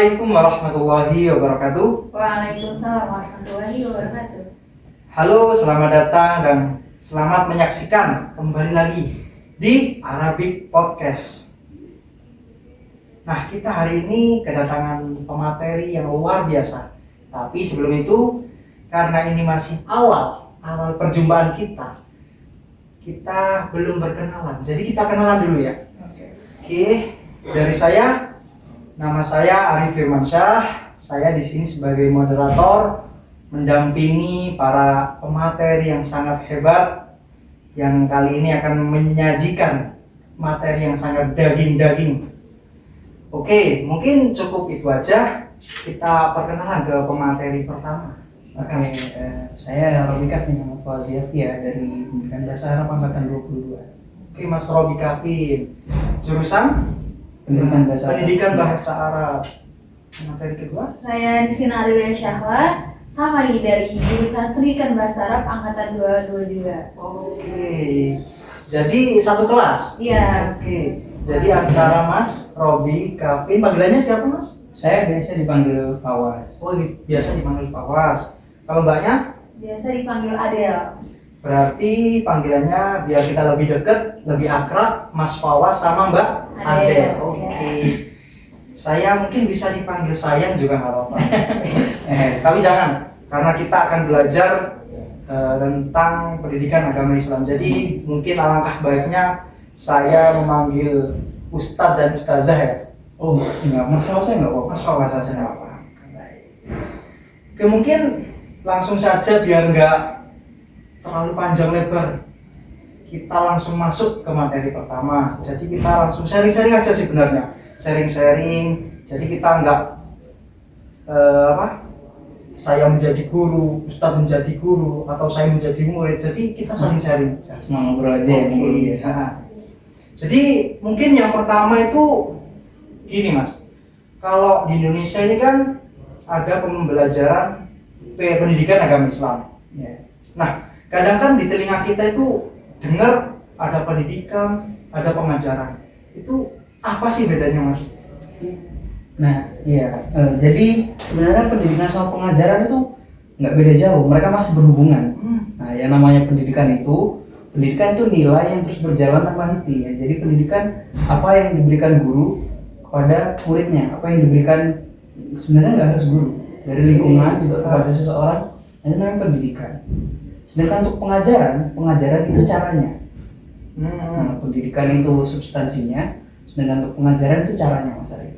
Assalamualaikum warahmatullahi wabarakatuh. Waalaikumsalam warahmatullahi wabarakatuh. Halo, selamat datang dan selamat menyaksikan kembali lagi di Arabic Podcast. Nah, kita hari ini kedatangan pemateri yang luar biasa. Tapi sebelum itu, karena ini masih awal perjumpaan kita belum berkenalan. Jadi kita kenalan dulu ya. Oke, dari saya. Nama saya Arif Firmansyah. Saya di sini sebagai moderator mendampingi para pemateri yang sangat hebat yang kali ini akan menyajikan materi yang sangat daging-daging. Oke, mungkin cukup itu aja. Kita perkenalan ke pemateri pertama. Oke, saya Robi Kafin nama Fauziafi ya dari Pendidikan Bahasa Arab Angkatan 22. Oke, Mas Robi Kafin. Jurusan? Pendidikan Bahasa Arab. Materi kedua? Saya Rizkina Alilia Syahla, sama nih dari jurusan Pendidikan Bahasa Arab Angkatan 222. Oke. Jadi satu kelas? Iya. Oke. Jadi antara Mas Robi Kafin, panggilannya siapa Mas? Saya biasa dipanggil Fawas. Oh, biasa dipanggil Fawas. Kalau mbaknya? Biasa dipanggil Adel. Berarti panggilannya biar kita lebih dekat, lebih akrab, Mas Fawas sama Mbak Adel. Oke. Saya mungkin bisa dipanggil sayang juga nggak apa-apa. Tapi jangan, karena kita akan belajar tentang pendidikan agama Islam. Jadi mungkin alangkah baiknya saya memanggil Ustadz dan Ustazah ya. Oh, enggak, Mas Fawas saya enggak apa-apa. Mas Fawas saja nggak apa-apa. Oke, mungkin langsung saja biar nggak terlalu panjang lebar. Kita langsung masuk ke materi pertama. Jadi kita langsung sharing-sharing aja sih benernya. Sharing-sharing. Jadi kita nggak saya menjadi guru, Ustadz menjadi guru, atau saya menjadi murid. Jadi kita saling sharing. Cuma ngobrol aja ya, ngobrol Oke, biasa. Jadi mungkin yang pertama itu gini Mas. Kalau di Indonesia ini kan ada pembelajaran pendidikan agama Islam. Ya. Nah, kadang kan di telinga kita itu dengar ada pendidikan, ada pengajaran. Itu apa sih bedanya Mas? Nah, iya. Jadi sebenarnya pendidikan sama pengajaran itu nggak beda jauh. Mereka masih berhubungan. Nah, yang namanya pendidikan itu nilai yang terus berjalan tanpa henti ya. Jadi pendidikan apa yang diberikan guru kepada muridnya, apa yang diberikan sebenarnya nggak harus guru, dari lingkungan juga kepada seseorang, itu namanya pendidikan. Sedangkan untuk pengajaran itu caranya. Nah, pendidikan itu substansinya, sedangkan untuk pengajaran itu caranya Mas Arif.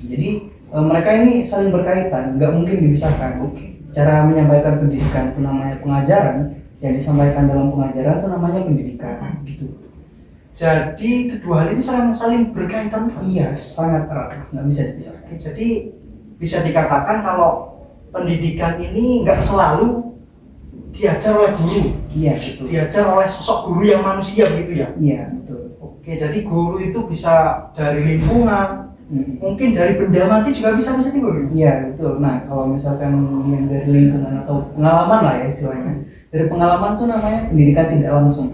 Jadi mereka ini saling berkaitan, nggak mungkin dipisahkan. Cara menyampaikan pendidikan itu namanya pengajaran, yang disampaikan dalam pengajaran itu namanya pendidikan, gitu. Jadi kedua hal ini saling berkaitan. Iya, sangat erat, nggak bisa dipisahkan. Jadi bisa dikatakan kalau pendidikan ini nggak selalu diajar oleh guru. Iya, betul. Diajar oleh sosok guru yang manusia gitu ya. Iya, betul. Oke, jadi guru itu bisa dari lingkungan, mungkin dari benda mati juga bisa guru. Iya, betul. Nah, kalau misalkan yang dari lingkungan atau pengalaman lah ya istilahnya. Dari pengalaman tuh namanya pendidikan tidak langsung.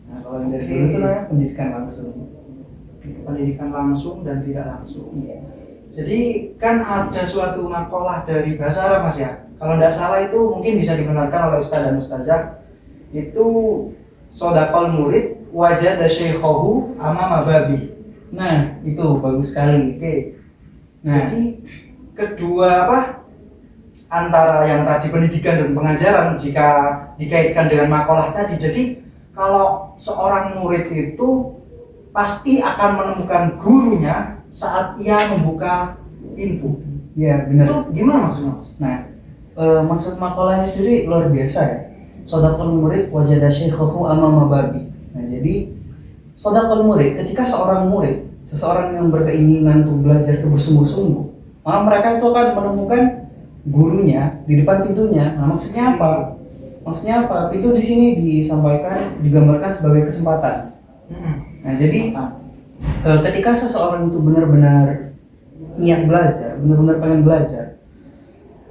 Nah, kalau yang dari dulu itu namanya pendidikan langsung. Pendidikan langsung dan tidak langsung. Iya. Jadi kan ada suatu makalah dari bahasa Arab Mas ya. Kalau tidak salah itu mungkin bisa dibenarkan oleh Ustadz dan Ustazah. Itu sodaqal murid wajada syaikhahu amama babi. Nah, itu bagus sekali. Oke. Nah, Jadi kedua antara yang tadi pendidikan dan pengajaran jika dikaitkan dengan makalah tadi. Jadi kalau seorang murid itu pasti akan menemukan gurunya saat ia membuka pintu. iya benar. Itu gimana maksudnya Mas? Nah, maksud makalahnya sendiri luar biasa ya. Sodaqal murid wajada syaikhahu amama babi. Nah, jadi sodaqal murid, ketika seseorang yang berkeinginan untuk belajar itu bersungguh-sungguh, maka mereka itu akan menemukan gurunya di depan pintunya. Nah, maksudnya apa? Pintu di sini digambarkan sebagai kesempatan. Nah, jadi ketika seseorang itu benar-benar niat belajar, benar-benar pengen belajar,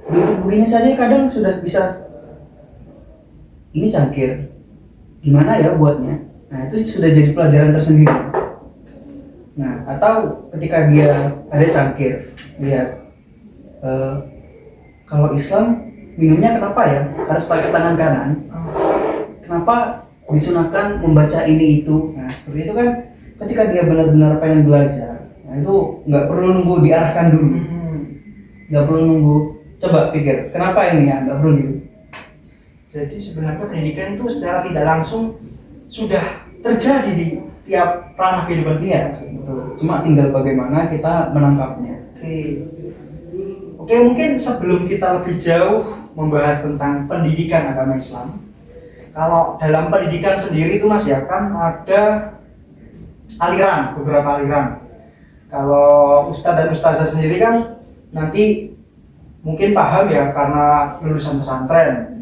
duduk begini saja kadang sudah bisa, ini cangkir, gimana ya buatnya? Nah, itu sudah jadi pelajaran tersendiri. Nah, atau ketika dia ada cangkir, lihat kalau Islam minumnya kenapa ya harus pakai tangan kanan? Kenapa disunahkan membaca ini itu? Nah seperti itu kan ketika dia benar-benar pengen belajar, nah itu nggak perlu nunggu diarahkan dulu, nggak perlu nunggu. Coba pikir kenapa ini ya nggak perlu gitu. Jadi sebenarnya pendidikan itu secara tidak langsung sudah terjadi di tiap ranah kehidupan kita. Betul. Cuma tinggal bagaimana kita menangkapnya. Oke, mungkin sebelum kita lebih jauh membahas tentang pendidikan agama Islam, kalau dalam pendidikan sendiri itu Mas ya kan ada aliran, beberapa aliran. Kalau Ustadz dan Ustazah sendiri kan nanti mungkin paham ya karena lulusan pesantren.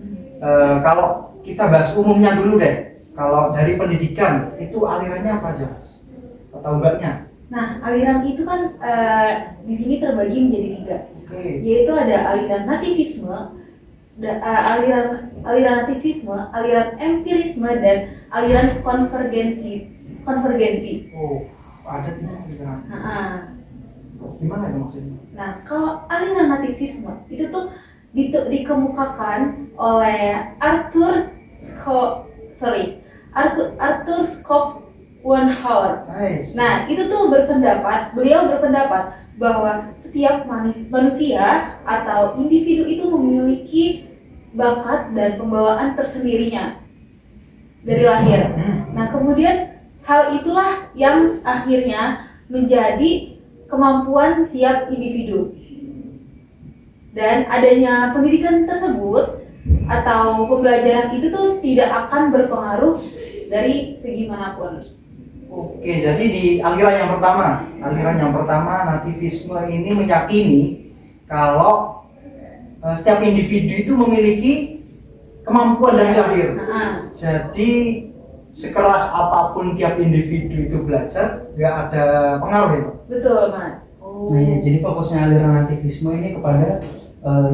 Kalau kita bahas umumnya dulu deh, kalau dari pendidikan itu alirannya apa aja Mas? Atau mbaknya? Nah, aliran itu kan di sini terbagi menjadi 3, yaitu ada aliran nativisme, aliran nativisme, aliran empirisme, dan aliran konvergensi. Oh, ada 3 aliran. Gimana itu maksudnya? Nah, kalau aliran nativisme itu tuh dikemukakan oleh Arthur Schopenhauer. Nice. Nah, itu tuh beliau berpendapat bahwa setiap manusia atau individu itu memiliki bakat dan pembawaan tersendirinya dari lahir. Nah, kemudian hal itulah yang akhirnya menjadi kemampuan tiap individu. Dan adanya pendidikan tersebut atau pembelajaran itu tuh tidak akan berpengaruh dari segi manapun. Oke, jadi di aliran yang pertama nativisme ini meyakini kalau setiap individu itu memiliki kemampuan dari lahir. Jadi sekeras apapun tiap individu itu belajar, nggak ada pengaruh ya? Betul, Mas. Nah ya, jadi fokusnya aliran nativisme ini kepada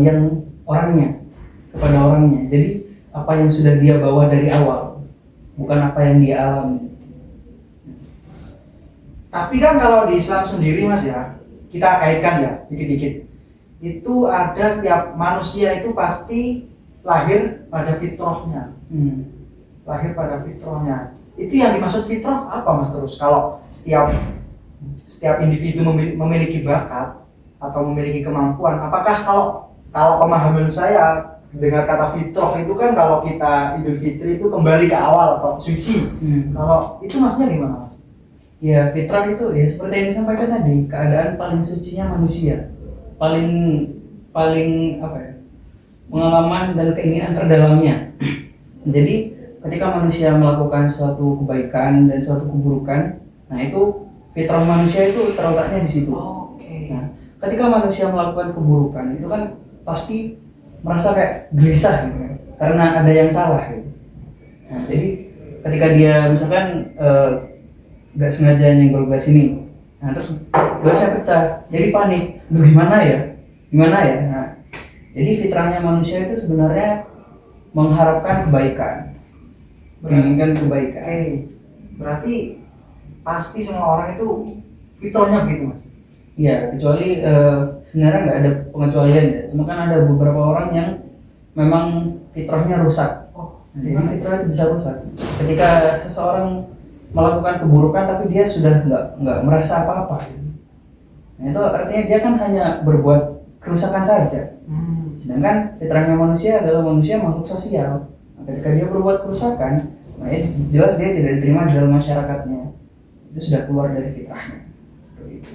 yang orangnya, kepada orangnya. Jadi apa yang sudah dia bawa dari awal, bukan apa yang dia alami. Tapi kan kalau di Islam sendiri Mas ya, kita kaitkan ya dikit-dikit. Itu ada setiap manusia itu pasti lahir pada fitrahnya. Lahir pada fitrahnya. Itu yang dimaksud fitrah apa Mas terus? Kalau setiap individu memiliki bakat atau memiliki kemampuan, apakah kalau pemahaman saya dengar kata fitrah itu kan kalau kita Idul Fitri itu kembali ke awal atau suci. Kalau itu maksudnya gimana Mas? Ya, fitrah itu ya seperti yang disampaikan tadi, keadaan paling sucinya manusia, paling apa ya, pengalaman dan keinginan terdalamnya. Jadi ketika manusia melakukan suatu kebaikan dan suatu keburukan, nah itu fitrah manusia itu terletaknya di situ. Nah, ketika manusia melakukan keburukan itu kan pasti merasa kayak gelisah gitu kan, karena ada yang salah gitu. Nah, jadi ketika dia misalkan nggak sengaja nyenggol gelas ini, nah terus gelasnya pecah, jadi panik, gimana ya? Nah, jadi fitrahnya manusia itu sebenarnya mengharapkan kebaikan, menginginkan kebaikan. Berarti pasti semua orang itu fitrahnya begitu Mas? Iya, kecuali sebenarnya nggak ada pengecualian ya, cuma kan ada beberapa orang yang memang fitrahnya rusak. Jadi fitrah itu bisa rusak. Ketika seseorang melakukan keburukan tapi dia sudah nggak merasa apa-apa gitu. Nah, itu artinya dia kan hanya berbuat kerusakan saja. Sedangkan fitrahnya manusia adalah manusia makhluk sosial. Nah, ketika dia berbuat kerusakan, nah jelas dia tidak diterima di dalam masyarakatnya. Itu sudah keluar dari fitrahnya. Seperti itu.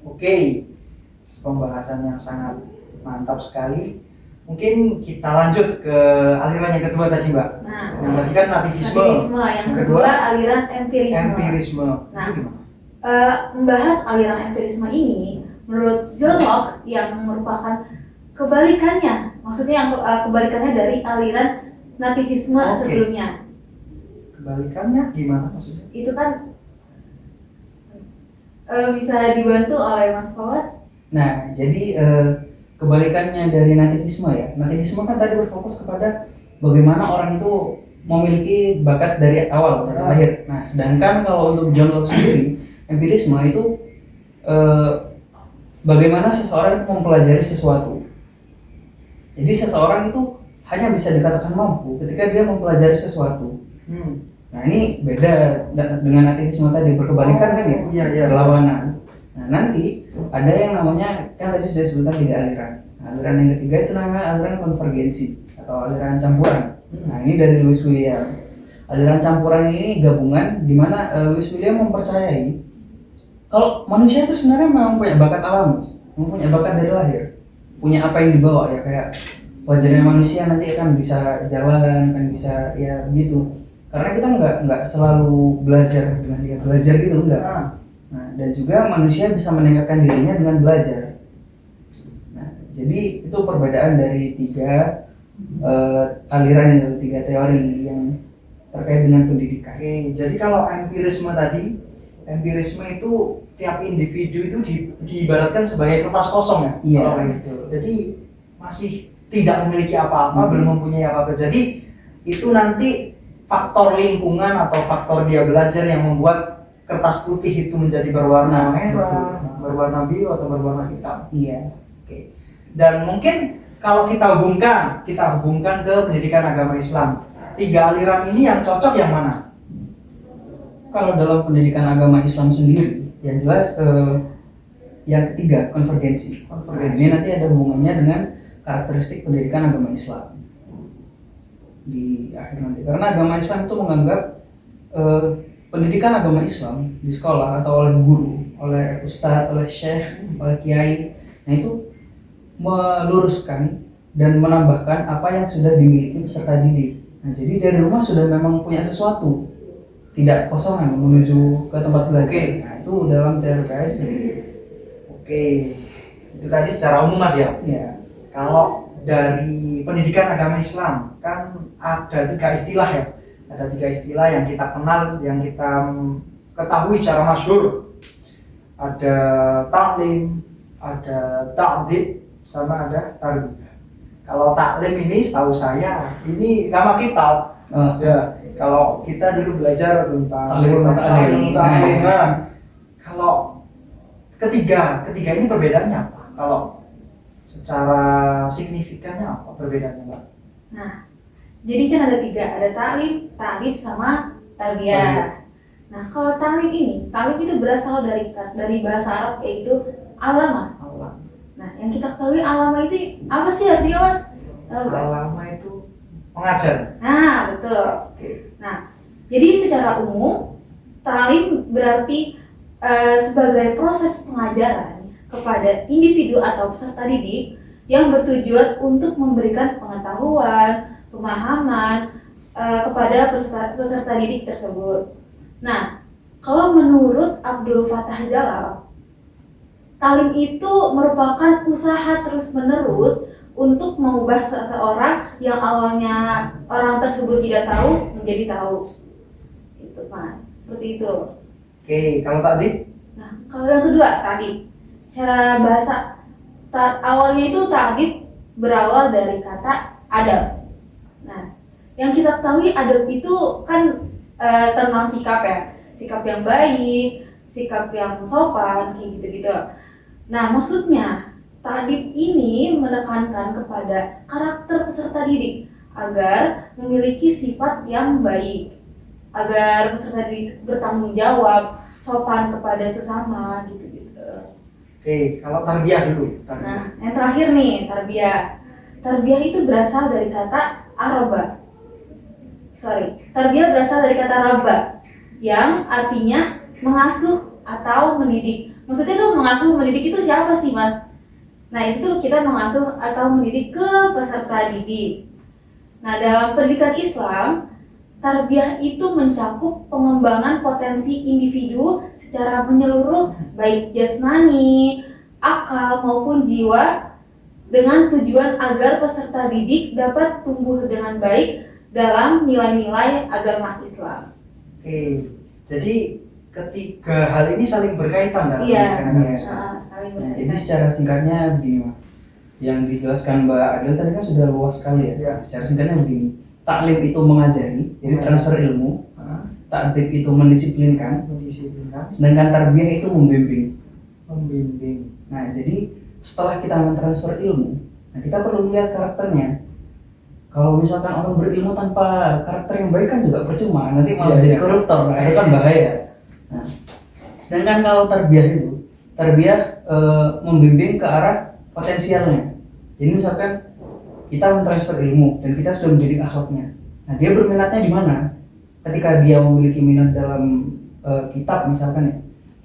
Oke, pembahasan yang sangat mantap sekali. Mungkin kita lanjut ke aliran yang kedua tadi Mbak. Nah, yang tadi kan nativisme. Yang kedua aliran empirisme. Nah, membahas aliran empirisme ini menurut John Locke yang merupakan kebalikannya, maksudnya yang kebalikannya dari aliran nativisme sebelumnya. Kebalikannya gimana maksudnya? Itu kan bisa dibantu oleh Mas Fawas. Nah, jadi kebalikannya dari nativisme ya. Nativisme kan tadi berfokus kepada bagaimana orang itu memiliki bakat dari awal, dari lahir. Nah, sedangkan kalau untuk John Locke sendiri, empirisme itu bagaimana seseorang itu mempelajari sesuatu. Jadi seseorang itu hanya bisa dikatakan mampu ketika dia mempelajari sesuatu. Nah ini beda dengan ateisme tadi, berkebalikan kan ya, Iya. berlawanan. Nah nanti ada yang namanya, kan tadi sudah disebutkan 3 aliran. Nah, aliran yang ketiga itu namanya aliran konvergensi atau aliran campuran. Nah ini dari Louis William. Aliran campuran ini gabungan di mana Louis William mempercayai kalau manusia itu sebenarnya memang punya bakat alami, mempunyai bakat dari lahir, punya apa yang dibawa ya, kayak wajarnya manusia nanti akan bisa jalan, kan bisa ya gitu. Karena kita nggak selalu belajar dengan dia belajar gitu, enggak. Nah, dan juga manusia bisa meningkatkan dirinya dengan belajar. Nah, jadi itu perbedaan dari 3 aliran itu, 3 teori yang terkait dengan pendidikan. Oke, jadi kalau empirisme tadi, empirisme itu tiap individu itu diibaratkan sebagai kertas kosong ya. Iya. Kalau kayak gitu. Jadi masih tidak memiliki apa-apa, belum mempunyai apa-apa. Jadi itu nanti faktor lingkungan atau faktor dia belajar yang membuat kertas putih itu menjadi berwarna merah, berwarna biru atau berwarna hitam. Iya. Oke. Dan mungkin kalau kita hubungkan ke pendidikan agama Islam, 3 aliran ini yang cocok yang mana? Kalau dalam pendidikan agama Islam sendiri, yang jelas yang ketiga, konvergensi. Nah, ini nanti ada hubungannya dengan karakteristik pendidikan agama Islam di akhir nanti. Karena agama Islam itu menganggap pendidikan agama Islam di sekolah atau oleh guru, oleh ustadz, oleh syekh, oleh kiai, nah itu meluruskan dan menambahkan apa yang sudah dimiliki peserta didik. Nah, jadi dari rumah sudah memang punya sesuatu, tidak kosongan menuju ke tempat belajar. Nah, itu dalam teori KS. Oke, itu tadi secara umum Mas ya. Ya. Kalau dari pendidikan agama Islam kan ada 3 istilah ya. Ada 3 istilah yang kita kenal, yang kita ketahui secara masyhur. Ada taklim, ada ta'dib, sama ada tarbiyah. Kalau taklim ini setahu saya ini nama kitab. Ya, kalau kita dulu belajar tentang taklim. Nah, kalau ketiga ini perbedaannya apa? Kalau secara signifikannya apa perbedaannya, Mbak? Nah, jadi kan ada 3, ada taklim, ta'dib, sama tarbiyah. Nah, kalau taklim itu berasal dari bahasa Arab, yaitu alama. Nah, yang kita ketahui alama itu apa sih artinya, Mas? Tahu nggak? Alama itu mengajar. Nah, betul. Oke. Nah, jadi secara umum taklim berarti sebagai proses pengajaran kepada individu atau peserta didik yang bertujuan untuk memberikan pengetahuan, pemahaman kepada peserta didik tersebut. Nah, kalau menurut Abdul Fattah Jalal, taklim itu merupakan usaha terus-menerus untuk mengubah seseorang yang awalnya orang tersebut tidak tahu menjadi tahu. Itu, Mas. Seperti itu. Oke, kalau tadi? Nah, kalau yang kedua, tadi secara bahasa awalnya itu ta'dib berawal dari kata adab. Nah, yang kita ketahui adab itu kan tentang sikap ya, sikap yang baik, sikap yang sopan, kayak gitu-gitu. Nah, maksudnya ta'dib ini menekankan kepada karakter peserta didik agar memiliki sifat yang baik, agar peserta didik bertanggung jawab, sopan kepada sesama, gitu-gitu. Oke, kalau tarbiyah dulu. Nah, yang terakhir nih, tarbiyah. Tarbiyah itu berasal dari kata araba. Tarbiyah berasal dari kata raba, yang artinya mengasuh atau mendidik. Maksudnya tuh mengasuh mendidik itu siapa sih, Mas? Nah, itu kita mengasuh atau mendidik ke peserta didik. Nah, dalam pendidikan Islam, tarbiyah itu mencakup pengembangan potensi individu secara menyeluruh, baik jasmani, akal maupun jiwa, dengan tujuan agar peserta didik dapat tumbuh dengan baik dalam nilai-nilai agama Islam. Oke, jadi ketiga hal ini saling berkaitan dalam pendidikan agama Islam. Nah, jadi secara singkatnya begini, Mas. Yang dijelaskan Mbak Adel tadi kan sudah luas sekali ya. Secara singkatnya begini. Taklim itu mengajari, jadi transfer ilmu. Ta'dib itu mendisiplinkan. Sedangkan tarbiyah itu membimbing. Membimbing. Nah, jadi setelah kita mentransfer ilmu, nah kita perlu lihat karakternya. Kalau misalkan orang berilmu tanpa karakter yang baik kan juga percuma, nanti malah jadi koruptor, nah itu kan bahaya. Nah, sedangkan kalau tarbiyah itu, tarbiyah membimbing ke arah potensialnya. Jadi misalkan kita mentransfer ilmu dan kita sudah mendidik akhlaknya. Nah, dia berminatnya di mana? Ketika dia memiliki minat dalam kitab misalkan ya,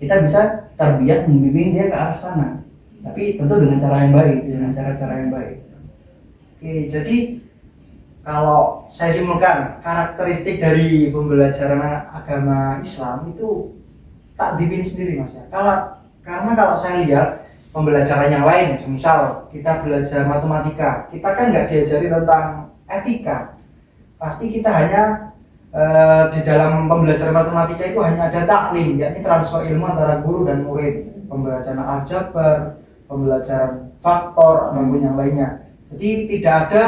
kita bisa tarbiyah membimbing dia ke arah sana. Tapi tentu dengan cara yang baik, dengan cara-cara yang baik. Oke, jadi kalau saya simpulkan karakteristik dari pembelajaran agama Islam itu tak dipilih sendiri mas ya. Karena kalau saya lihat pembelajaran yang lain, misal kita belajar matematika, kita kan nggak diajari tentang etika. Pasti kita hanya di dalam pembelajaran matematika itu hanya ada taklim, yakni transfer ilmu antara guru dan murid, pembelajaran aljabar, pembelajaran faktor ataupun yang lainnya. Jadi tidak ada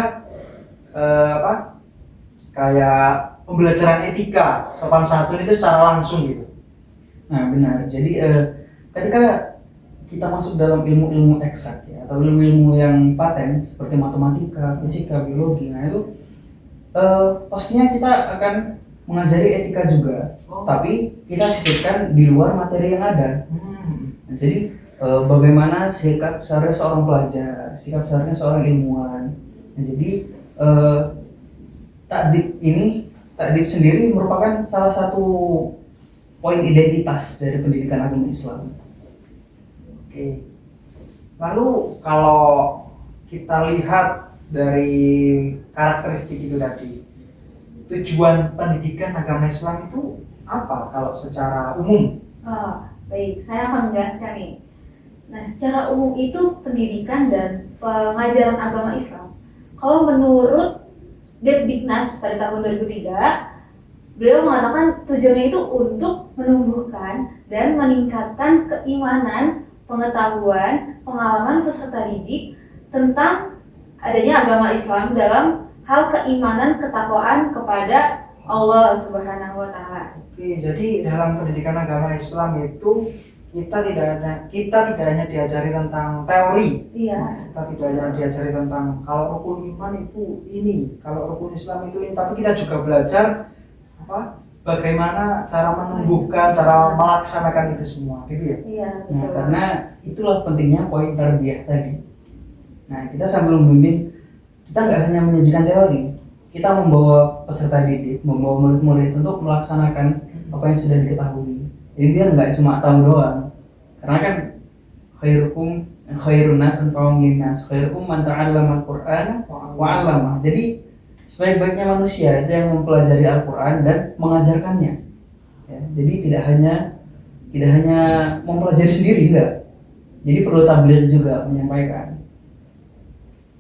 kayak pembelajaran etika sopan santun itu secara langsung gitu. Nah benar, jadi ketika kita masuk dalam ilmu-ilmu eksak ya, atau ilmu-ilmu yang paten seperti matematika, fisika, biologi, nah itu pastinya kita akan mengajari etika juga, tapi kita sisipkan di luar materi yang ada. Nah, jadi bagaimana sikap seharusnya seorang pelajar, sikap seharusnya seorang ilmuwan. Nah, jadi takdib sendiri merupakan salah satu poin identitas dari pendidikan agama Islam. Oke. Lalu kalau kita lihat dari karakteristik itu tadi, tujuan pendidikan agama Islam itu apa kalau secara umum? Baik, saya akan menjelaskan nih. Nah, secara umum itu pendidikan dan pengajaran agama Islam. Kalau menurut Depdiknas pada tahun 2003, beliau mengatakan tujuannya itu untuk menumbuhkan dan meningkatkan keimanan, pengetahuan, pengalaman peserta didik tentang adanya agama Islam dalam hal keimanan, ketakwaan kepada Allah Subhanahu wa Ta'ala. Oke, jadi dalam pendidikan agama Islam itu kita tidak hanya diajari tentang teori. Iya. Kita tidak hanya diajari tentang kalau rukun iman itu ini, kalau rukun Islam itu ini, tapi kita juga belajar bagaimana cara menumbuhkan, cara melaksanakan itu semua, gitu ya? Iya, betul. Nah, karena itulah pentingnya poin tarbiyah tadi. Nah, kita sambil membimbing, kita nggak hanya menyajikan teori, kita membawa peserta didik, membawa murid-murid untuk melaksanakan apa yang sudah diketahui. Jadi biar nggak cuma tahu doang, karena kan khairun nas anfa'uhum linnas, khairukum man ta'allama al-Qur'an wa 'allamah. Jadi sebaik-baiknya manusia itu yang mempelajari Al-Qur'an dan mengajarkannya. Ya, jadi tidak hanya mempelajari sendiri, enggak. Jadi perlu tabligh juga menyampaikan.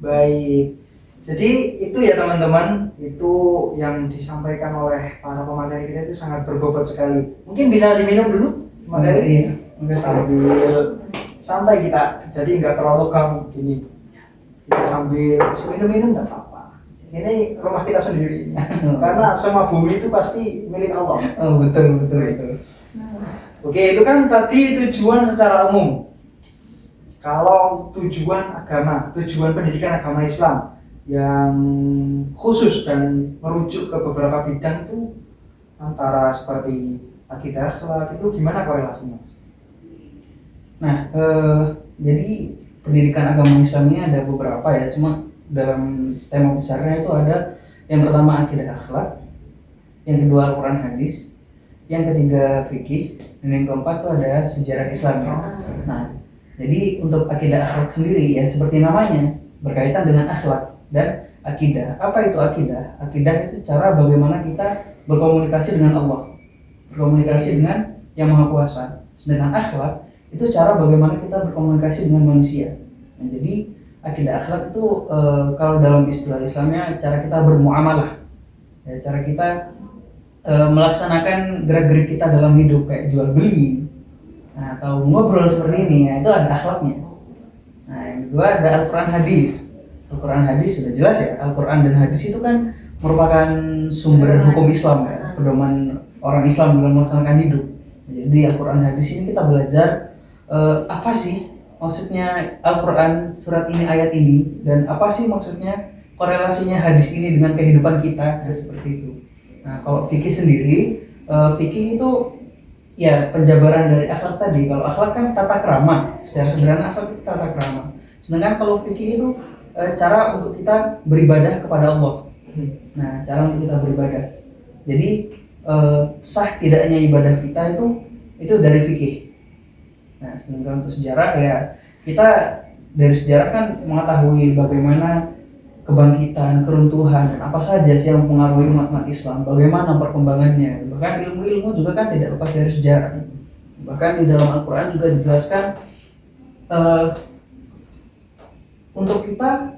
Baik. Jadi itu ya teman-teman, itu yang disampaikan oleh para pemateri kita itu sangat berbobot sekali. Mungkin bisa diminum dulu materi, sambil santai kita, jadi nggak terlalu kamu gini. Kita sambil minum-minum nggak apa-apa. Ini rumah kita sendiri, karena semua bumi itu pasti milik Allah. Oh betul. Oke, itu kan tadi tujuan secara umum. Kalau tujuan pendidikan agama Islam yang khusus dan merujuk ke beberapa bidang itu antara seperti akidah, akhlak, itu gimana korelasinya? Nah, jadi pendidikan agama Islam ini ada beberapa ya, cuma dalam tema besarnya itu ada yang pertama akidah akhlak, yang kedua Al-Quran hadis, yang ketiga fikih, dan yang keempat itu ada sejarah Islam. Nah, jadi untuk akidah akhlak sendiri ya seperti namanya berkaitan dengan akhlak dan akidah. Apa itu akidah? Akidah itu cara bagaimana kita berkomunikasi dengan Allah, berkomunikasi dengan Yang Maha Kuasa. Sedangkan akhlak itu cara bagaimana kita berkomunikasi dengan manusia. Nah, jadi akidah akhlak itu kalau dalam istilah Islamnya cara kita bermuamalah, ya, cara kita melaksanakan gerak-gerik kita dalam hidup kayak jual beli, nah, atau ngobrol seperti ini, ya, itu ada akhlaknya. Nah, yang kedua ada Al-Quran hadis. Al-Quran hadis sudah jelas ya, Al-Quran dan hadis itu kan merupakan sumber hukum Islam ya, pedoman orang Islam dalam melaksanakan hidup. Jadi Al-Quran hadis ini kita belajar apa sih maksudnya Al-Quran surat ini, ayat ini, dan apa sih maksudnya korelasinya hadis ini dengan kehidupan kita, seperti itu. Nah, kalau fikih sendiri, fikih itu ya penjabaran dari akhlak tadi. Kalau akhlak kan tata krama, secara sederhana akhlak itu tata krama. Sedangkan kalau fikih itu cara untuk kita beribadah kepada Allah. Nah, cara untuk kita beribadah. Jadi sah tidaknya ibadah kita itu dari fikih. Nah, sedangkan untuk sejarah ya kita dari sejarah kan mengetahui bagaimana kebangkitan, keruntuhan, dan apa saja sih yang mempengaruhi umat Islam, bagaimana perkembangannya. Bahkan ilmu-ilmu juga kan tidak lepas dari sejarah. Bahkan di dalam Al-Quran juga dijelaskan untuk kita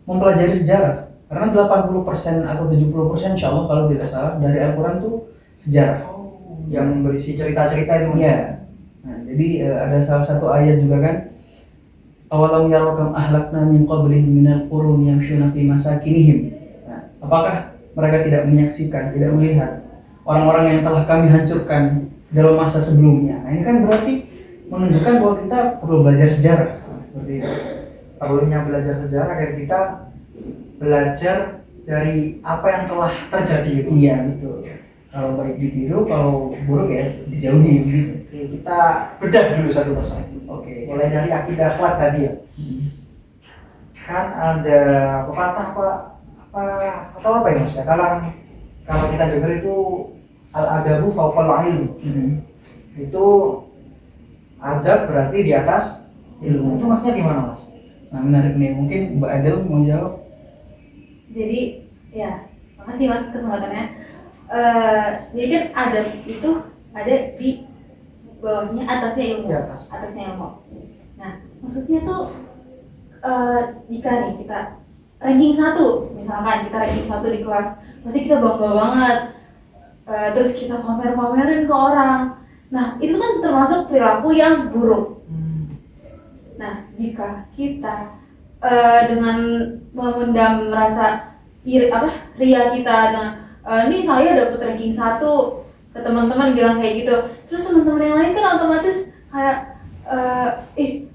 mempelajari sejarah. Karena 80% atau 70% insya Allah kalau tidak salah dari Al-Quran itu sejarah. Yang berisi cerita-cerita itu. Iya. Nah, jadi ada salah satu ayat juga kan, awalam yarau kam ahlakna min qablihim minal quruni yamshuna fi masakinihim. Nah, apakah mereka tidak menyaksikan, tidak melihat orang-orang yang telah kami hancurkan dalam masa sebelumnya? Nah, ini kan berarti menunjukkan bahwa kita perlu belajar sejarah. Nah, seperti itu. Perlunya belajar sejarah kayak kita belajar dari apa yang telah terjadi gitu. Iya, betul. Kalau baik ditiru, kalau buruk ya dijauhi gitu. Oke, kita bedah dulu satu persatu. Oke. Mulai dari akidah akhlak tadi ya. Kan ada pepatah atau apa ya Mas ya? Kalau kita dengar itu al-adabu fauqal ilmi. Itu adab berarti di atas ilmu. Itu maksudnya gimana Mas? Nah, menarik nih. Mungkin Mbak Adel mau jawab. Jadi ya, makasih Mas kesempatannya. Jadi kan adab itu ada di bawahnya, atasnya ilmu. Di atas. Atasnya ilmu. Nah, maksudnya tuh jika nih kita ranking 1, misalkan kita ranking 1 di kelas, pasti kita bangga banget. Terus kita pamer-pamerin ke orang. Nah, itu kan termasuk perilaku yang buruk. Nah, jika kita dengan memendam rasa ria kita dengan ini saya dapat ranking 1, ke teman-teman bilang kayak gitu, terus teman-teman yang lain kan otomatis kayak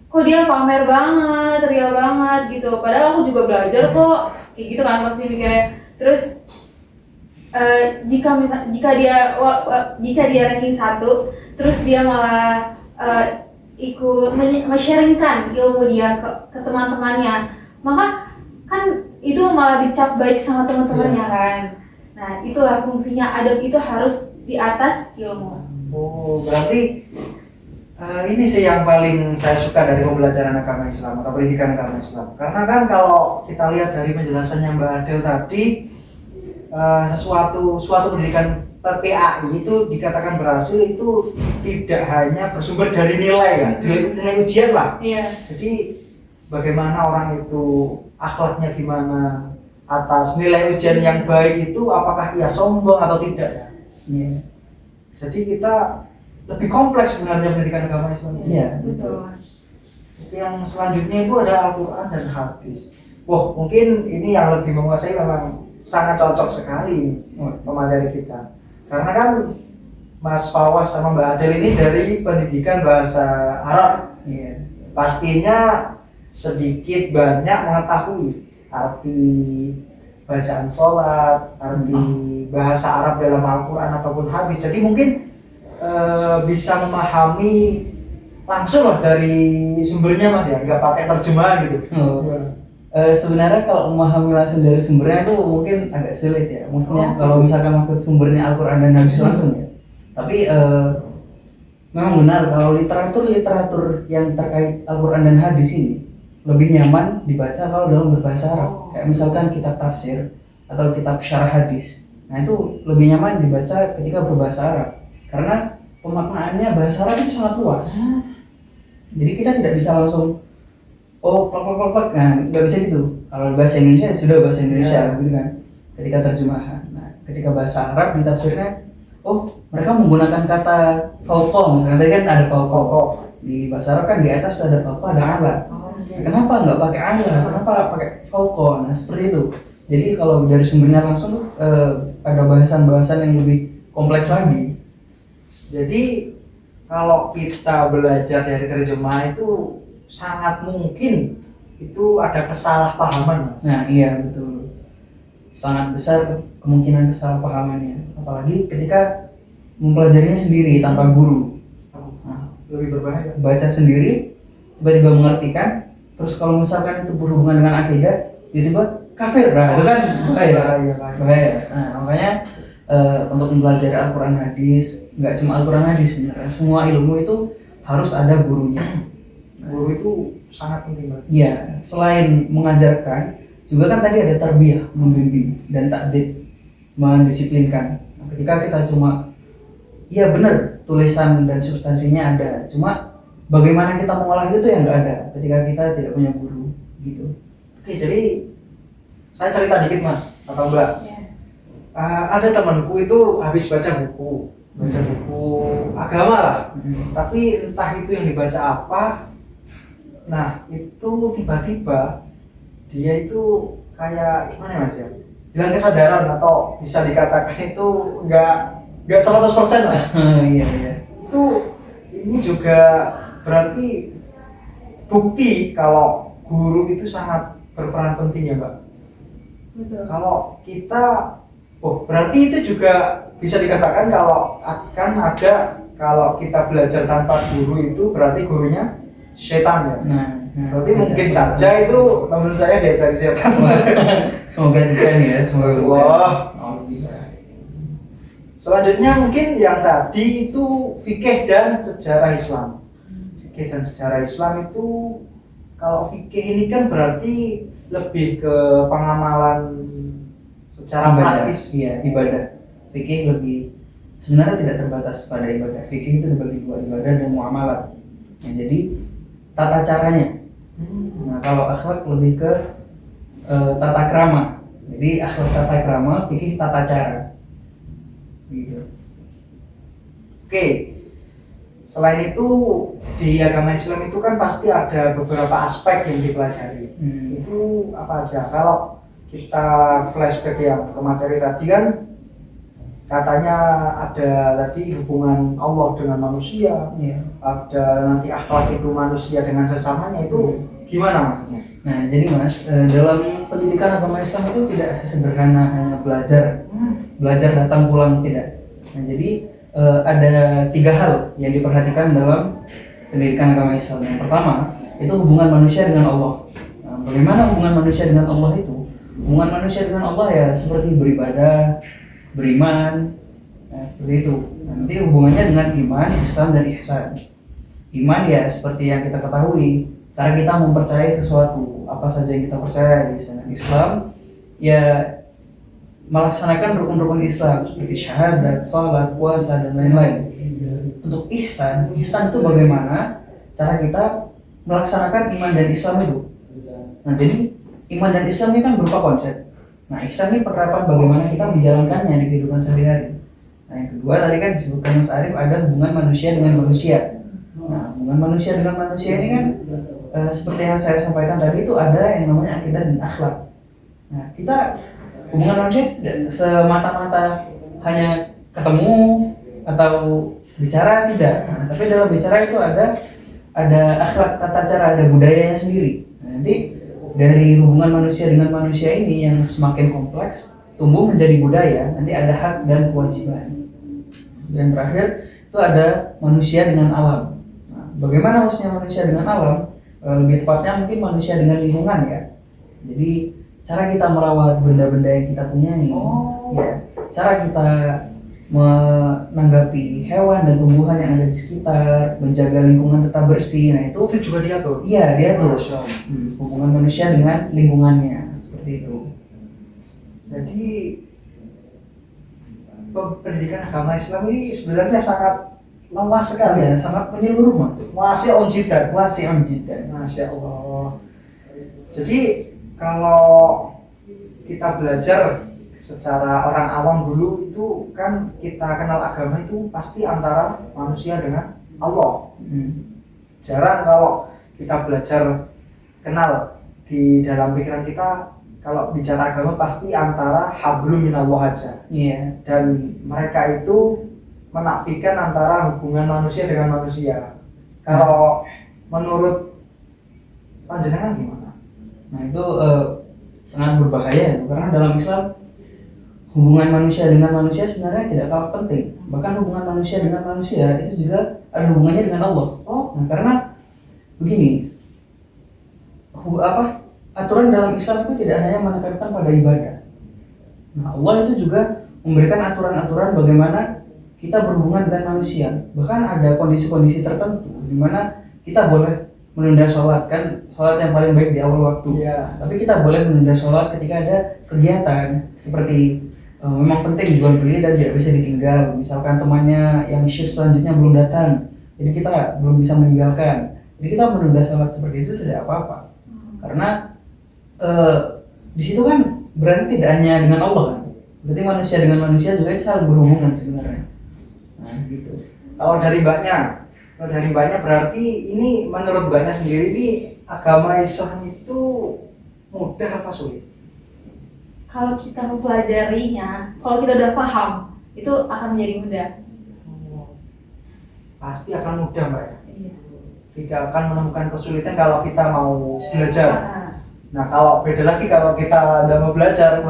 kok dia pamer banget, ria banget gitu, padahal aku juga belajar kok, kayak gitu kan pasti mikirnya. Terus jika dia ranking 1, terus dia malah ikut men-sharingkan ilmu dia ke teman-temannya, maka kan itu malah dicap baik sama teman-temannya kan. Nah, itulah fungsinya adab itu harus di atas ilmu. Oh, berarti ini sih yang paling saya suka dari pembelajaran agama Islam atau pendidikan agama Islam. Karena kan kalau kita lihat dari penjelasannya Mbak Adel tadi, suatu pendidikan PAI itu dikatakan berhasil itu tidak hanya bersumber dari nilai ya, nilai ujian lah. Iya. Jadi bagaimana orang itu akhlaknya gimana, atas nilai ujian yang baik itu apakah ia sombong atau tidak ya. Iya. Jadi kita lebih kompleks sebenarnya pendidikan agama Islam. Iya, betul. Yang selanjutnya itu ada Al-Quran dan hadis. Wah, mungkin ini yang lebih menguasai memang sangat cocok sekali pemateri kita. Karena kan Mas Fawaz sama Mbak Adel ini dari pendidikan bahasa Arab. Iya. Pastinya sedikit banyak mengetahui arti bacaan sholat, arti bahasa Arab dalam Al-Quran ataupun hadis. Jadi mungkin bisa memahami langsung lah dari sumbernya Mas ya, nggak pakai terjemahan gitu. Sebenarnya kalau memahami langsung dari sumbernya itu mungkin agak sulit ya. Maksudnya kalau misalkan maksud sumbernya Al-Quran dan hadis langsung ya. Tapi memang benar kalau literatur yang terkait Al-Quran dan hadis ini lebih nyaman dibaca kalau dalam berbahasa Arab. Kayak misalkan kitab tafsir atau kitab syarah hadis. Nah, itu lebih nyaman dibaca ketika berbahasa Arab. Karena pemaknaannya bahasa Arab itu sangat luas. Jadi kita tidak bisa langsung plak. Nah, nggak bisa gitu. Kalau bahasa Indonesia sudah bahasa Indonesia gitu kan. Ketika terjemahan. Nah, ketika bahasa Arab ditafsirnya, mereka menggunakan kata fauqa, misalnya tadi kan ada fauqa. Di bahasa Arab kan di atas ada fauqa, ada ala. Kenapa nggak pakai ala? Kenapa pakai fauqa? Nah, seperti itu. Jadi kalau dari sumbernya langsung ada bahasan-bahasan yang lebih kompleks lagi. Jadi kalau kita belajar dari terjemahan itu sangat mungkin itu ada kesalahpahaman, Mas. Nah iya betul, sangat besar kemungkinan kesalahpahamannya, apalagi ketika mempelajarinya sendiri tanpa guru. Nah, Lebih berbahaya. baca sendiri tiba-tiba mengartikan, terus kalau misalkan itu berhubungan dengan akidah tiba-tiba kafir, nah itu kan bahaya. Bahaya. Nah makanya untuk mempelajari Al-Quran hadis, nggak cuma Al-Quran hadis sebenarnya, semua ilmu itu harus ada gurunya. Guru itu sangat penting banget. Iya, selain mengajarkan, juga kan tadi ada tarbiyah, membimbing dan takdib, mendisiplinkan. Nah, ketika kita cuma, iya benar, tulisan dan substansinya ada, cuma bagaimana kita mengolah itu yang nggak ada ketika kita tidak punya guru, gitu. Oke, jadi saya cerita dikit, Mas atau Mbak. Ya. Ada temanku itu habis baca buku agama lah. Tapi entah itu yang dibaca apa. Nah, itu tiba-tiba dia itu kayak gimana ya, Mas ya? Hilang kesadaran atau bisa dikatakan itu nggak 100% lah. Iya. Itu ini juga berarti bukti kalau guru itu sangat berperan penting ya, Mbak. Betul. Kalau kita, berarti itu juga bisa dikatakan kalau akan ada, kalau kita belajar tanpa guru itu berarti gurunya setan ya. Nah, Berarti mungkin saja itu teman saya diajari setan. semoga bukan ya, semoga bukan. Allah. Alhamdulillah. Selanjutnya mungkin yang tadi itu fikih dan sejarah Islam. Fikih dan sejarah Islam itu, kalau fikih ini kan berarti lebih ke pengamalan secara praktis. Iya, ibadah. Fikih lebih, sebenarnya tidak terbatas pada ibadah. Fikih itu dibagi dua, ibadah dan muamalat. Nah, jadi tata caranya. Nah, kalau akhlak lebih ke tata krama. Jadi akhlak tata krama, fikih tata cara. Gitu. Oke. Selain itu di agama Islam itu kan pasti ada beberapa aspek yang dipelajari. Itu apa aja? Kalau kita flashback yang ke materi tadi kan katanya ada tadi hubungan Allah dengan manusia, ada nanti akhlak itu manusia dengan sesamanya, itu gimana maksudnya? Nah, jadi Mas, dalam pendidikan agama Islam itu tidak sesederhana hanya belajar datang pulang, tidak. Nah, jadi ada 3 hal yang diperhatikan dalam pendidikan agama Islam. Yang pertama, itu hubungan manusia dengan Allah. Nah, bagaimana hubungan manusia dengan Allah itu? Hubungan manusia dengan Allah ya seperti beribadah, beriman, nah, seperti itu. Nanti hubungannya dengan iman, Islam, dan ihsan. Iman ya seperti yang kita ketahui, cara kita mempercayai sesuatu, apa saja yang kita percaya. Dengan Islam ya melaksanakan rukun-rukun Islam seperti syahadat, salat, puasa, dan lain-lain. Untuk ihsan itu bagaimana cara kita melaksanakan iman dan Islam itu. Nah, jadi iman dan Islam ini kan berupa konsep. Nah, ihsan ini penerapan bagaimana kita menjalankannya di kehidupan sehari-hari. Nah, yang kedua tadi kan disebutkan Mas Arif, ada hubungan manusia dengan manusia. Nah, hubungan manusia dengan manusia ini kan seperti yang saya sampaikan tadi, itu ada yang namanya akidah dan akhlak. Nah, kita hubungan manusia tidak semata-mata hanya ketemu atau bicara, tidak. Nah, tapi dalam bicara itu ada akhlak, tata cara, ada budayanya sendiri. Nah, nanti dari hubungan manusia dengan manusia ini yang semakin kompleks tumbuh menjadi budaya, nanti ada hak dan kewajiban. Dan terakhir itu ada manusia dengan alam. Nah, bagaimana maksudnya manusia dengan alam? Lebih tepatnya mungkin manusia dengan lingkungan ya. Jadi cara kita merawat benda-benda yang kita punyai, ya, cara kita menanggapi hewan dan tumbuhan yang ada di sekitar, menjaga lingkungan tetap bersih. Nah, itu juga diatur. Iya, diatur. Hubungan manusia dengan lingkungannya seperti itu. Jadi pendidikan agama Islam ini sebenarnya sangat luas sekali. Ya, sangat menyeluruh, Mas. Wasi'un jiddan. Masya Allah. Jadi kalau kita belajar secara orang awam dulu itu kan kita kenal agama itu pasti antara manusia dengan Allah. Jarang kalau kita belajar kenal di dalam pikiran kita, kalau bicara agama pasti antara hablum minallah aja. Iya. Dan mereka itu menafikan antara hubungan manusia dengan manusia. Kalau menurut panjenengan gimana? Nah itu sangat berbahaya karena dalam Islam hubungan manusia dengan manusia sebenarnya tidak kalah penting. Bahkan hubungan manusia dengan manusia itu juga ada hubungannya dengan Allah. Nah karena begini, aturan dalam Islam itu tidak hanya menekankan pada ibadah. Nah Allah itu juga memberikan aturan-aturan bagaimana kita berhubungan dengan manusia. Bahkan ada kondisi-kondisi tertentu di mana kita boleh menunda sholat, kan sholat yang paling baik di awal waktu. Tapi kita boleh menunda sholat ketika ada kegiatan seperti memang penting jual beli dan tidak bisa ditinggal. Misalkan temannya yang shift selanjutnya belum datang, jadi kita belum bisa meninggalkan. Jadi kita menunda sholat seperti itu tidak apa-apa. Karena di situ kan berarti tidak hanya dengan Allah kan. Berarti manusia dengan manusia juga itu saling berhubungan sebenarnya. Nah gitu. Kalau dari mbaknya berarti ini menurut mbaknya sendiri ini agama Islam itu mudah apa sulit? Kalau kita mempelajarinya, kalau kita udah paham, itu akan menjadi mudah. Pasti akan mudah mbak ya? Iya. Tidak akan menemukan kesulitan kalau kita mau belajar. Nah kalau beda lagi kalau kita udah mau belajar,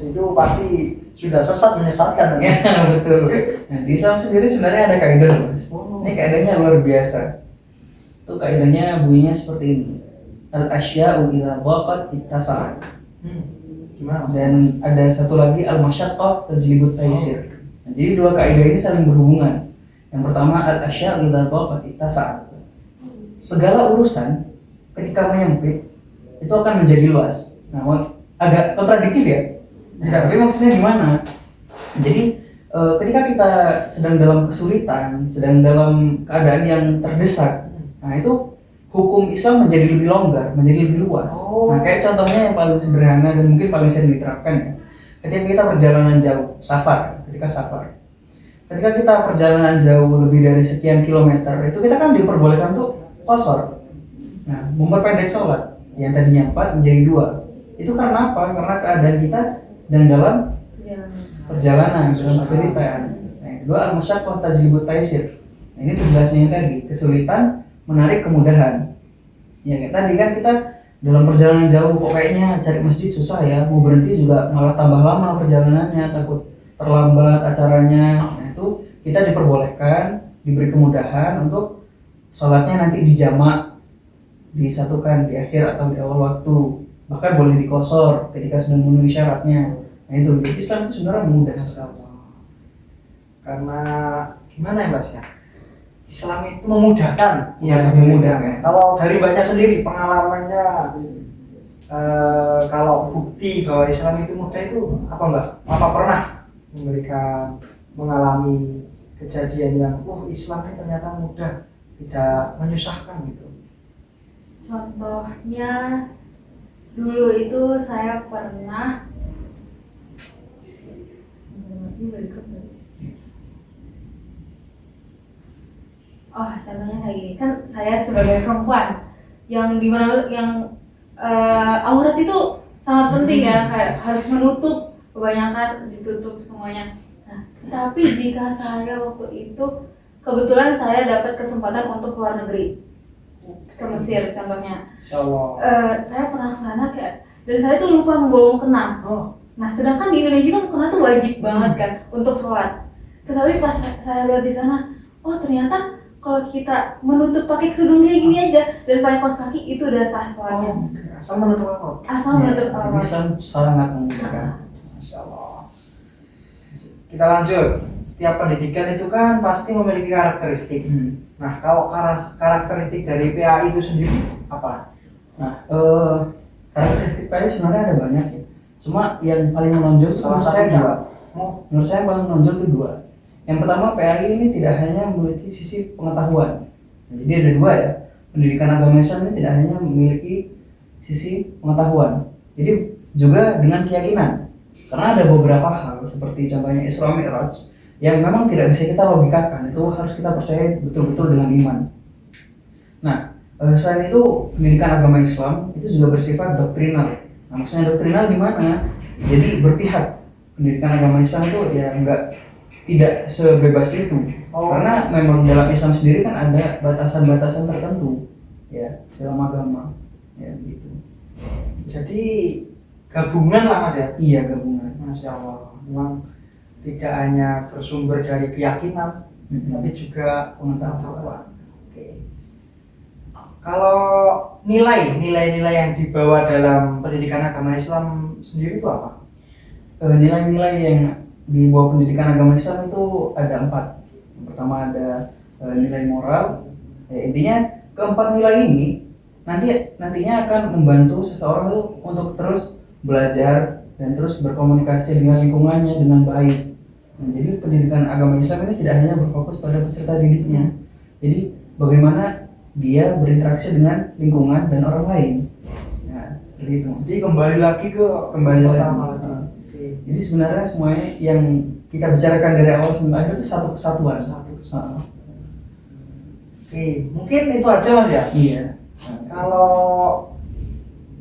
itu pasti sudah sesat menyesatkan. Ya betul. Nah di Islam sendiri sebenarnya ada kaidah mas. Ini kaidahnya luar biasa. Itu kaidahnya bunyinya seperti ini. Al-asya'u idza dhaqat ittasa'at. Gimana mas? Dan ada satu lagi al-masyaqqah tajlibut taysir. Nah, jadi dua kaidah ini saling berhubungan. Yang pertama al-asya'u idza dhaqat ittasa'at. Segala urusan ketika menyempit itu akan menjadi luas. Nah, agak kontradiktif ya. Tapi maksudnya gimana? Jadi ketika kita sedang dalam kesulitan, sedang dalam keadaan yang terdesak, nah itu hukum Islam menjadi lebih longgar, menjadi lebih luas. Nah kayak contohnya yang paling sederhana dan mungkin paling sering diterapkan ya. Ketika kita perjalanan jauh, ketika kita perjalanan jauh lebih dari sekian kilometer, itu kita kan diperbolehkan untuk qashar. Nah, memperpendek sholat yang tadinya 4 menjadi 2. Itu karena apa? Karena keadaan kita sedang dalam perjalanan, dalam kesulitan. Nah, yang kedua al-masyaqqah tajlibut taysir. Nah, ini penjelasannya tadi, kesulitan menarik kemudahan. Ya kayak tadi kan kita dalam perjalanan jauh kok kayaknya cari masjid susah ya, mau berhenti juga malah tambah lama perjalanannya, takut terlambat acaranya. Nah, itu kita diperbolehkan, diberi kemudahan untuk sholatnya nanti dijamak, disatukan di akhir atau di awal waktu. Bahkan boleh dikosor ketika sudah memenuhi syaratnya. Nah itu, jadi Islam itu sebenarnya mudah sekali. Karena gimana ya mas ya? Islam itu memudahkan. Iya, memudahkan. Kalau dari mbaknya sendiri pengalamannya, kalau bukti bahwa Islam itu mudah itu apa mbak? Apa pernah mengalami kejadian yang, Islam ini ternyata mudah, tidak menyusahkan gitu? Contohnya dulu itu saya pernah contohnya kayak gini, kan saya sebagai perempuan yang dimana yang aurat itu sangat penting ya, kayak harus menutup, kebanyakan ditutup semuanya. Nah, tapi jika saya waktu itu kebetulan saya dapat kesempatan untuk keluar negeri, ke Mesir contohnya. Saya pernah ke sana dan saya tuh lupa membawa mukena. Nah, sedangkan di Indonesia kan mukena tuh wajib banget kan untuk sholat. Tetapi pas saya lihat di sana, ternyata kalau kita menutup pakai kerudung kayak gini aja dan pakai kaos kaki itu udah sah sholatnya. Asal menutup aurat. Menutup aurat. Islam sangat memudahkan. Masya Allah. Kita lanjut. Setiap pendidikan itu kan pasti memiliki karakteristik. Nah, kalau karakteristik dari PAI itu sendiri apa? Nah, karakteristik PAI sebenarnya ada banyak ya. Cuma yang paling menonjol itu menurut saya yang paling menonjol itu 2. Yang pertama, PAI ini tidak hanya memiliki sisi pengetahuan. Nah, jadi ada 2 ya. Pendidikan agama Islam ini tidak hanya memiliki sisi pengetahuan, jadi juga dengan keyakinan. Karena ada beberapa hal seperti contohnya Isra Mi'raj yang memang tidak bisa kita logikakan, itu harus kita percaya betul-betul dengan iman. Nah, selain itu pendidikan agama Islam itu juga bersifat doktrinal. Nah, maksudnya doktrinal gimana? Jadi berpihak. Pendidikan agama Islam itu ya enggak tidak sebebas itu. Oh. Karena memang dalam Islam sendiri kan ada batasan-batasan tertentu ya dalam agama ya gitu. Jadi gabungan lah Mas ya. Iya, gabungan. Masya Allah. Memang tidak hanya bersumber dari keyakinan, tapi juga pengetahuan. Oke. Kalau nilai-nilai yang dibawa dalam pendidikan agama Islam sendiri itu apa? Nilai-nilai yang di bawah pendidikan agama Islam itu ada 4. Yang pertama ada nilai moral. Ya, intinya keempat nilai ini nantinya akan membantu seseorang itu untuk terus belajar dan terus berkomunikasi dengan lingkungannya dengan baik. Nah, jadi pendidikan agama Islam ini tidak hanya berfokus pada peserta didiknya. Jadi bagaimana dia berinteraksi dengan lingkungan dan orang lain. Nah, seperti itu. Jadi kembali lagi ke pertama lagi. Oke. Jadi sebenarnya semuanya yang kita bicarakan dari awal sampai akhir itu satu kesatuan. Oke, mungkin itu aja Mas ya. Iya. Kalau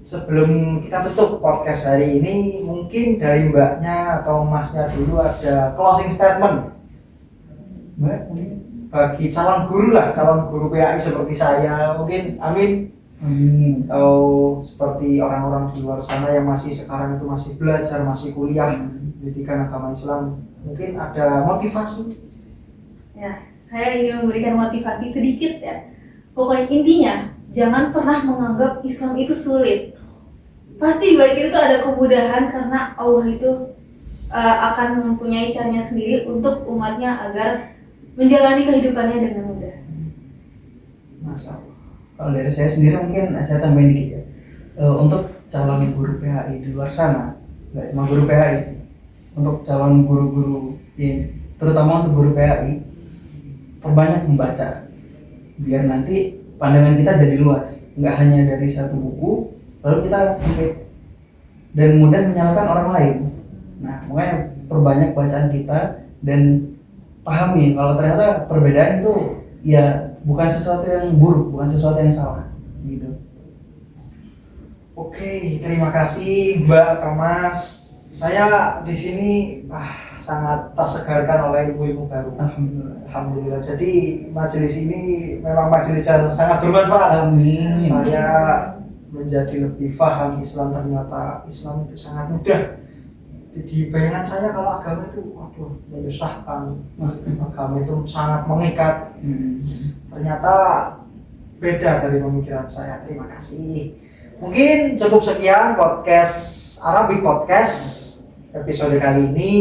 sebelum kita tutup podcast hari ini, mungkin dari Mbaknya atau Masnya dulu ada closing statement. Mbak, mungkin bagi calon guru PAI seperti saya, mungkin amin. Atau seperti orang-orang di luar sana yang sekarang itu masih belajar, masih kuliah pendidikan agama Islam, mungkin ada motivasi. Ya, saya ingin memberikan motivasi sedikit ya. Pokoknya intinya, jangan pernah menganggap Islam itu sulit. Pasti bagi itu ada kemudahan karena Allah itu akan mempunyai caranya sendiri untuk umatnya agar menjalani kehidupannya dengan mudah. Masya Allah. Kalau dari saya sendiri mungkin saya tambahin dikit ya. Untuk calon guru PAI di luar sana, nggak cuma guru PAI sih. Untuk calon guru-guru, terutama untuk guru PAI, perbanyak membaca. Biar nanti pandangan kita jadi luas, nggak hanya dari satu buku, lalu kita sempit dan mudah menyalahkan orang lain. Nah, makanya perbanyak bacaan kita dan pahami kalau ternyata perbedaan itu ya bukan sesuatu yang buruk, bukan sesuatu yang salah, gitu. Oke, terima kasih Mbak atau Mas. Saya di sini sangat tersegarkan oleh ilmu-ilmu baru. Alhamdulillah. Jadi majelis ini memang majelis yang sangat bermanfaat. Amin. Saya menjadi lebih paham Islam, ternyata Islam itu sangat mudah. Di bayangan saya kalau agama itu menyusahkan, agama itu sangat mengikat. Ternyata beda dari pemikiran saya. Terima kasih. Mungkin cukup sekian podcast Arabic Podcast episode kali ini.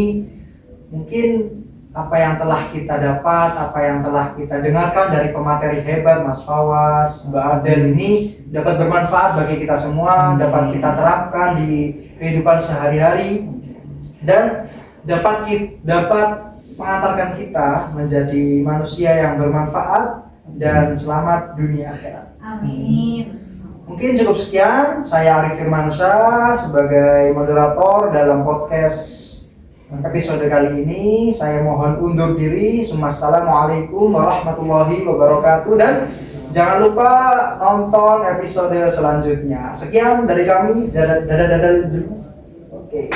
Mungkin apa yang telah kita dapat, apa yang telah kita dengarkan dari pemateri hebat Mas Fawaz, Mbak Adel ini dapat bermanfaat bagi kita semua, dapat kita terapkan di kehidupan sehari-hari dan dapat mengantarkan kita menjadi manusia yang bermanfaat dan selamat dunia akhirat. Amin. Mungkin cukup sekian, saya Arif Firmansyah sebagai moderator dalam podcast episode kali ini. Saya mohon undur diri. Assalamualaikum warahmatullahi wabarakatuh dan jangan lupa nonton episode selanjutnya. Sekian dari kami. Dadah dulu. Oke.